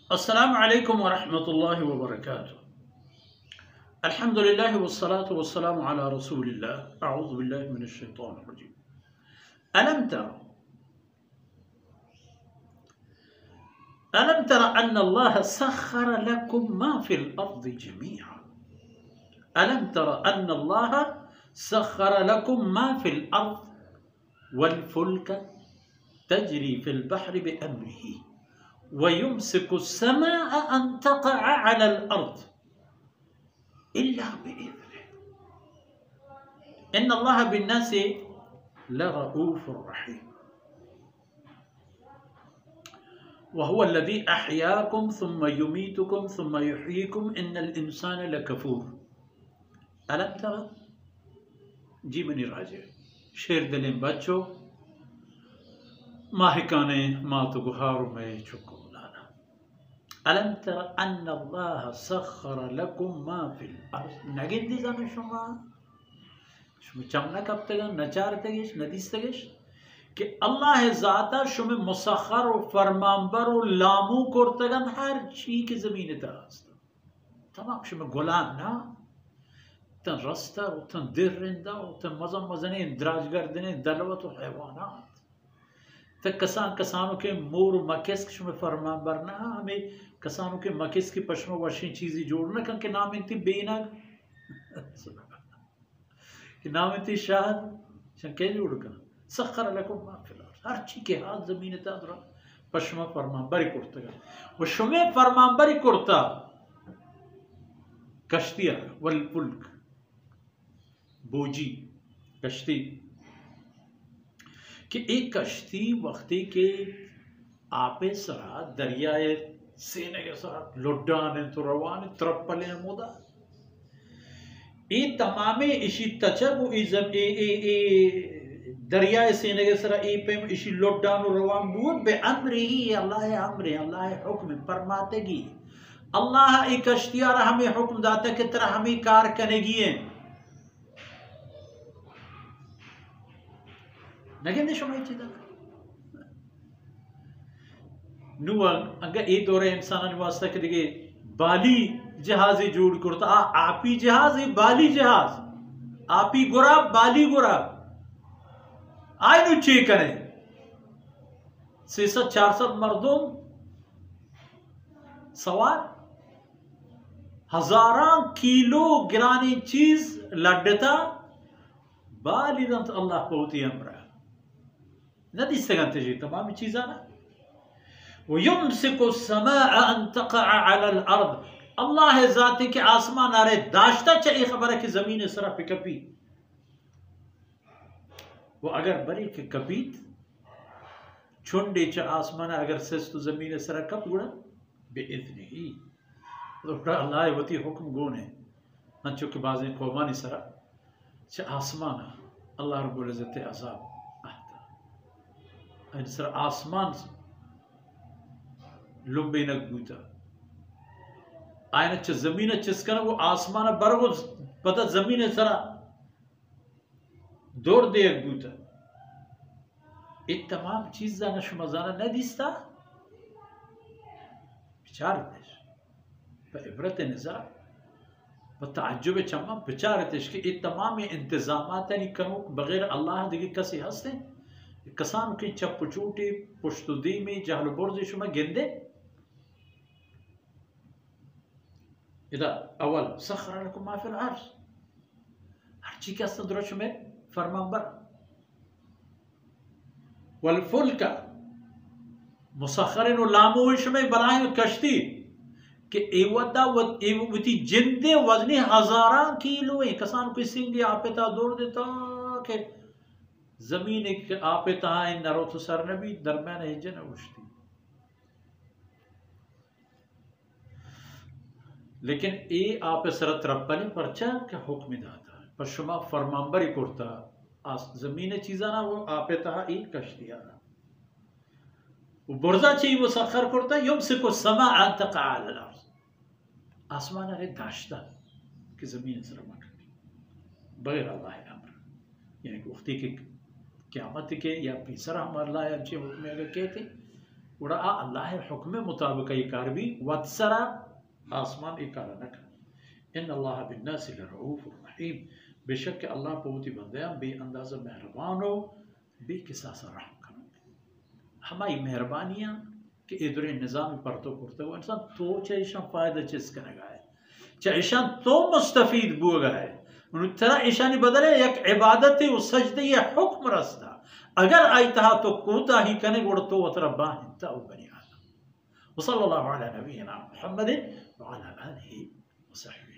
अस्सलामु अलैकुम वरहमतुल्लाहि वबरकातुह। अल्हम्दुलिल्लाह वस्सलातु वस्सलामु अला रसूलिल्लाह। अऊज़ु बिल्लाहि मिनश शैतानिर रजीम। अलम तर अन्न अल्लाह सख्खर लकुम मा फिल अर्दि जमीअन। अलम तर अन्न अल्लाह सख्खर लकुम मा फिल अर्द वल फुल्क तजरी फिल बहरि बिअम्रिही वयुम्सिकु अस्समाअ अन तक़अ अलल अर्द इल्ला बिइज़निह इन्नल्लाह बिन्नासि लरऊफ़ुर रहीम वहुवल्लज़ी अहयाकुम सुम्मा युमीतुकुम सुम्मा युहयीकुम इन्नल इंसान लकफूर। अलम तरा जी मनी राजे शेर दिलें बच्चों माहिकाने मातु गुहारू में चुको लाना। अलम तर अन्न अल्लाह सख्खर लकुम मा फिल अर्द। नगिंदी जाने शुमा चमना कब तक नचार तगेश नदीस तगेश कि अल्लाह ज़ाता शुमे मुसख्खर व फरमांबर व लामू कोर्तगन हर ची की ज़मीन तरास्त तमाम शुमे गुलाम ना तन रस्ता व तन दिरिंदा व तन मज़म मज़ने द्राजगर्दने दलवत व हैवानात तक कसानों के मोर मकिस शुमे फरमांबर ना हमें कसानों के मकिस की पश्म वशी चीज़ी जोड़ना कंके नाम इंती बेना कि नाम इंती शाहद शंके जोड़ कर सख्खर लकुम मा फिल अर्द हर ची के हाथ ज़मीन तादरा पश्मा फरमांबरी करता वो शुमे फरमांबरी करता कश्तियाँ वल फुल्क बोजी कश्ती कि एक कश्ती वक्ती के आपे सरा दरियाए सेने के साथ लुड्डाने तो रवाने त्रप्पले मोदा ये तमामे इसी तचब इज़म दरियाए सेने के सरा ए पे इसी लुड्डानो रवान बुद बे अम्री अल्लाह हुक्म फरमातेगी अल्लाह एक कश्तियार हमें हुक्म दाता कि तरह हमें कार करेगी है नगेंदे शुमाई चीज़ा नुआ अगर ये दौरे इंसान वास्ता के दिखे बाली जहाज़ी जोड़ करता आपी जहाज़ ये बाली जहाज़ आपी गुराब बाली गुराब आय नु चे करे 600-400 मर्दों सवार हजारां किलो गिरानी चीज लड्डता बाली दंत अल्लाह पहुती अमरा नदी सगंत जी तमाम चीज़ आना वयुम्सिकु अस्समाअ अन तक़अ अलल अर्द अल्लाह ज़ाती के आसमान आरे दाश्ता चाहिए खबर है कि ज़मीन सरा पे कपी वो अगर बरी के कपीत छुंडे च आसमान अगर सस्तु ज़मीन सरा कप गुड़ा बेइज़निही तो अल्लाह वती हुक्म गोन है न चुके बाज़े कौमानी सरा च आसमान अल्लाह रब्बुल इज़्ज़त अज़ाब आहता इन सरा आसमान लुम्बे नक बूता आयन च ज़मीन चिस्कन वो आसमान बरगो पता ज़मीन सरा दौड़ दे एक बूता ये तमाम चीज़ नशमजाना न दिस्ता बिचार देश पर इबरत नज़र पर ताज्जुब चम्मा बिचार देश कि ये तमाम इंतज़ामात नहीं करूँ बगैर अल्लाह दिखे कसी हंसते कसान की चप चूटी पुश्तुदी में जहल बुर्ज़ शुमा गिंदे इधर अवल सख्खर लकुम मा फिल अर्ज़ हर चीज़ का सदरश में फरमांबर वल फुल्क मुसख्खरिन लामोश में बनाए कश्ती कि एवता वती जिंदे वजनी हजारां किलो है कसान को सिंगे आपेता दौड़ देता के जमीन एक आपेता है नरो तो सर नबी दरमियान है जन उठती लेकिन ए आप सरत रब्बनी परचा के हुक्म दाता पर शुमा फरमांबरी करता जमीन चीज़ा ना वो आपेता ई कश्तिया वो बुर्जा चाहिए वो सखर करता युम्सिकु अस्समाअ अन तक़अ अलल अर्ज़ आसमान अरे दाश्ता कि ज़मीन सर मट बगैर अल्लाह अमर यानी वक्ती के क़यामत के या पिसरा हमारे अच्छे हुक्म अगर कहते उड़ा अल्लाह हुक्म मुताबिक ये कार भी वत्सरा आसमान ये कार न कर। इन अल्लाह बिन्नास लरऊफ रहीम, बेशक के अल्लाह बहुत ही बंदे बेअंदाज़ा मेहरबान हो बेकिसासा रहम करो। हमारी मेहरबानियाँ कि इधर निज़ाम पर तो करते हुए इंसान तो चेशन फ़ायदा चीज़ करेगा है चेशन तो मुस्तफ़ीद बुआ है तेरा ईशानी बदले एक इबादत है उस सजदे ये हुक्म रस्ता अगर आई था तो कोता ही कने गुड़ तो वतरा बाहिंता बनी आदम। वसल्लल्लाहु अला नबीना मुहम्मद व अला आलिहि व सहबिहि।